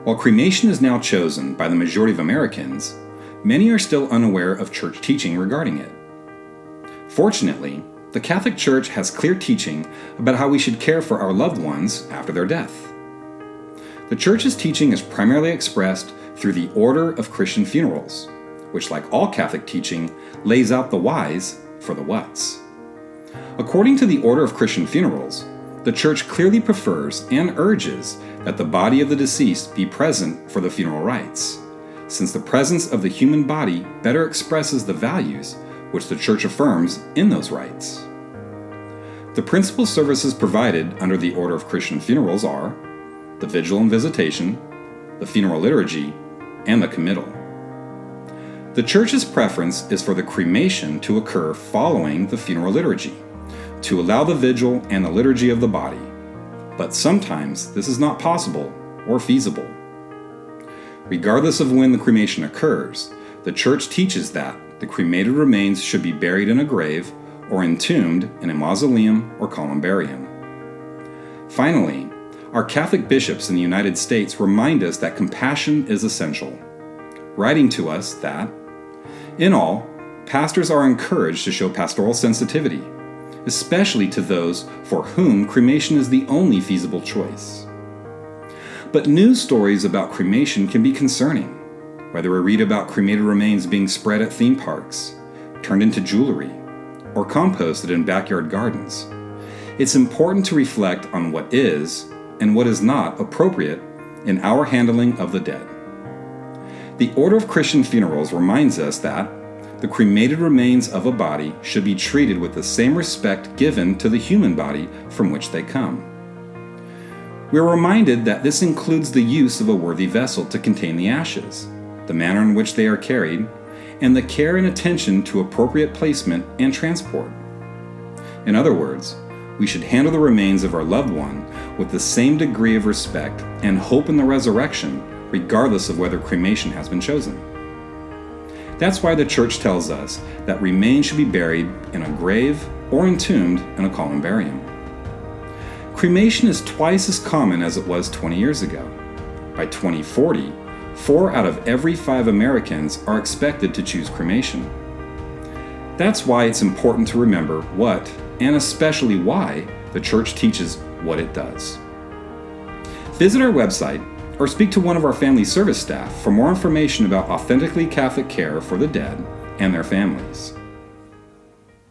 While cremation is now chosen by the majority of Americans, many are still unaware of church teaching regarding it. Fortunately, the Catholic Church has clear teaching about how we should care for our loved ones after their death. The Church's teaching is primarily expressed through the Order of Christian Funerals, which, like all Catholic teaching, lays out the whys for the whats. According to the Order of Christian Funerals, the Church clearly prefers and urges that the body of the deceased be present for the funeral rites, since the presence of the human body better expresses the values which the Church affirms in those rites. The principal services provided under the Order of Christian Funerals are the Vigil and Visitation, the Funeral Liturgy, and the Committal. The Church's preference is for the cremation to occur following the funeral liturgy, to allow the vigil and the liturgy of the body, but sometimes this is not possible or feasible. Regardless of when the cremation occurs, the Church teaches that the cremated remains should be buried in a grave or entombed in a mausoleum or columbarium. Finally, our Catholic bishops in the United States remind us that compassion is essential, writing to us that, in all, pastors are encouraged to show pastoral sensitivity, especially to those for whom cremation is the only feasible choice. But news stories about cremation can be concerning, whether we read about cremated remains being spread at theme parks, turned into jewelry, or composted in backyard gardens. It's important to reflect on what is and what is not appropriate in our handling of the dead. The Order of Christian Funerals reminds us that the cremated remains of a body should be treated with the same respect given to the human body from which they come. We are reminded that this includes the use of a worthy vessel to contain the ashes, the manner in which they are carried, and the care and attention to appropriate placement and transport. In other words, we should handle the remains of our loved one with the same degree of respect and hope in the resurrection, regardless of whether cremation has been chosen. That's why the Church tells us that remains should be buried in a grave or entombed in a columbarium. Cremation is twice as common as it was 20 years ago. By 2040, 4 out of every 5 Americans are expected to choose cremation. That's why it's important to remember what, and especially why, the Church teaches what it does. Visit our website or speak to one of our family service staff for more information about authentically Catholic care for the dead and their families.